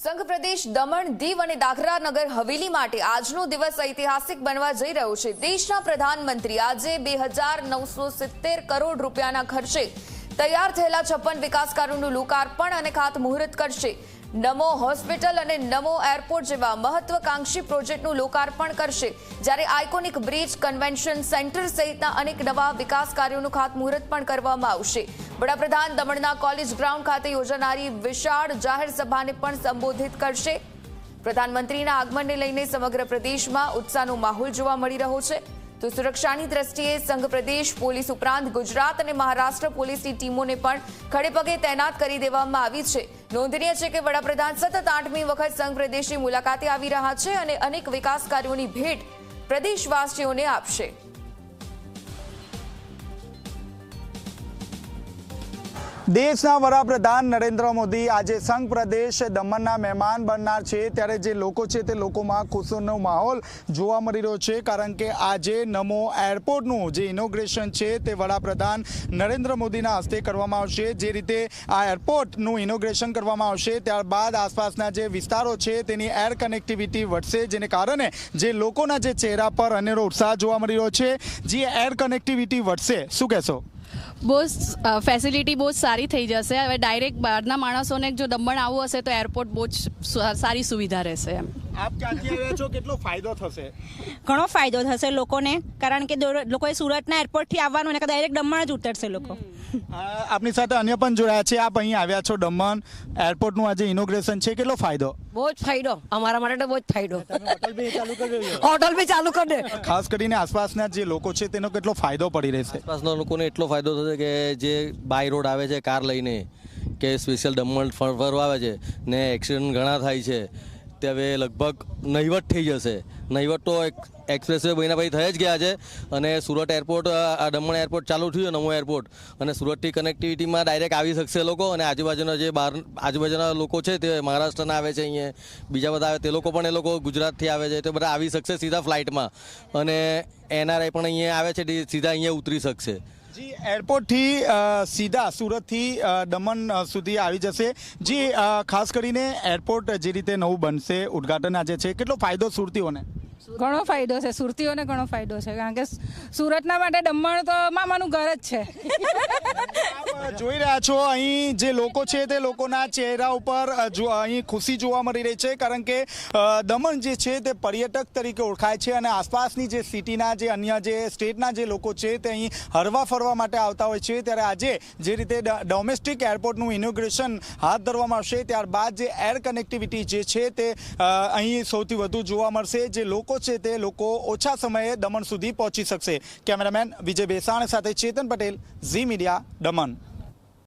સંઘ પ્રદેશ દમણ દીવ અને દાદરા નગર હવેલી માટે આજનો દિવસ ઐતિહાસિક બનવા જઈ રહ્યો છે। દેશના પ્રધાનમંત્રી આજે 2970 કરોડ રૂપિયાના ખર્ચે તૈયાર થયેલા 56 વિકાસ કાર્યોનું લોકાર્પણ અને ખાતમુહૂર્ત કરશે। નમો હોસ્પિટલ અને નમો એરપોર્ટ જેવા મહત્વાકાંક્ષી પ્રોજેક્ટનું લોકાર્પણ કરશે, જ્યારે આઇકોનિક બ્રિજ, કન્વેન્શન સેન્ટર સહિતના અનેક નવા વિકાસ કાર્યોનું ખાતમુહૂર્ત પણ કરવામાં આવશે। વડાપ્રધાન દમણના કોલેજ ગ્રાઉન્ડ ખાતે યોજાનારી વિશાળ જાહેર સભાને પણ સંબોધિત કરશે। પ્રધાનમંત્રીના આગમનને લઈને સમગ્ર પ્રદેશમાં ઉત્સાહનો માહોલ જોવા મળી રહ્યો છે। તો સુરક્ષાની દ્રષ્ટિએ સંઘ પ્રદેશ પોલીસ ઉપરાંત ગુજરાત અને મહારાષ્ટ્ર પોલીસની ટીમોને પણ ખડેપગે તૈનાત કરી દેવામાં આવી છે। નોંધનીય છે કે વડાપ્રધાન સતત 8મી વખત સંઘ પ્રદેશની મુલાકાતે આવી રહ્યા છે અને અનેક વિકાસ કાર્યોની ભેટ પ્રદેશવાસીઓને આપશે। દેશના વડાપ્રધાન નરેન્દ્ર મોદી આજે સંઘ પ્રદેશ દમણના મહેમાન બનનાર છે, ત્યારે જે લોકો છે તે લોકોમાં ખુશીનો માહોલ જોવા મળી રહ્યો છે, કારણ કે આજે નમો એરપોર્ટનું જે ઇનોગ્રેશન છે તે વડાપ્રધાન નરેન્દ્ર મોદીના હસ્તે કરવામાં આવશે। જે રીતે આ એરપોર્ટનું ઇનોગ્રેશન કરવામાં આવશે ત્યારબાદ આસપાસના જે વિસ્તારો છે તેની એર કનેક્ટિવિટી વધશે, જેને કારણે જે લોકોના જે ચહેરા પર અનેરો ઉત્સાહ જોવા મળી રહ્યો છે। જે એર કનેક્ટિવિટી વધશે, શું કહેશો? બહુ ફેસિલિટી બહુ સારી થઈ જશે। હવે ડાયરેક્ટ બહારના માણસોને જો દમણ આવવું હશે તો એરપોર્ટ બહુ જ સારી સુવિધા રહેશે। એમ આપ ક્યાંથી આવ્યા છો, કેટલો ફાયદો થશે? ઘણો ફાયદો થશે લોકોને, કારણ કે લોકોએ સુરતના એરપોર્ટથી આવવાનું અને ડાયરેક્ટ દમણ જ ઉતરશે લોકો। આપની સાથે અન્ય પણ જોડાયા છે। આપ અહીં આવ્યા છો દમણ એરપોર્ટનું આજે ઇનોગ્રેશન છે, કેટલો ફાયદો? બહુ જ ફાયદો, અમારા માટે તો બહુ જ ફાયદો। હોટલ બી ચાલુ કરી દે। ખાસ કરીને આસપાસના જે લોકો છે તેનો કેટલો ફાયદો પડી રહેશે? આસપાસના લોકોને એટલો ફાયદો થશે કે જે બાય રોડ આવે છે કાર લઈને કે સ્પેશિયલ દમણ ફરવા આવે છે ને એક્સિડન્ટ ઘણા થાય છે, તે હવે લગભગ નહીવટ થઈ જશે। નહીવટ તો એક્સપ્રેસવે બન્યા પછી થઈ જ ગયા છે અને સુરત એરપોર્ટ, દમણ એરપોર્ટ ચાલુ થયું, નમો એરપોર્ટ, અને સુરતથી કનેક્ટિવિટીમાં ડાયરેક્ટ આવી શકશે લોકો। અને આજુબાજુના જે આજુબાજુના લોકો છે તે મહારાષ્ટ્રના આવે છે, અહીંયા બીજા બધા આવે તે લોકો પણ એ લોકો ગુજરાતથી આવે છે, તે બધા આવી શકશે સીધા ફ્લાઇટમાં, અને એનઆરઆઈ પણ અહીંયા આવે છે સીધા અહીંયા ઉતરી શકશે। જી, એરપોર્ટથી સીધા સુરતથી દમણ સુધી આવી જશે। જી, ખાસ કરીને એરપોર્ટ જે રીતે નવું બનશે, ઉદ્ઘાટન આજે છે, કેટલો ફાયદો સુરતીઓને? ઘણો ફાયદો છે, સુરતીઓને ઘણો ફાયદો છે, કારણ કે સુરતના માટે દમણ તો મામાનું ઘર જ છે। જોઈ રહ્યા છો અહીં જે લોકો છે તે લોકોના ચહેરા ઉપર અહીં ખુશી જોવા મળી રહી છે, કારણ કે દમણ જે છે તે પર્યટક તરીકે ઓળખાય છે અને આસપાસની જે સિટીના જે અન્ય જે સ્ટેટના જે લોકો છે તે અહીં હરવા ફરવા માટે આવતા હોય છે। ત્યારે આજે જે રીતે ડોમેસ્ટિક એરપોર્ટનું ઇનોગ્રેશન હાથ ધરવામાં આવશે ત્યારબાદ જે એર કનેક્ટિવિટી જે છે તે અહીં સૌથી વધુ જોવા મળશે। જે લોકો છે તે લોકો ઓછા સમયે દમણ સુધી પહોંચી શકશે। કેમેરામેન વિજય બેસાણ સાથે ચેતન પટેલ, ઝી મીડિયા, દમણ।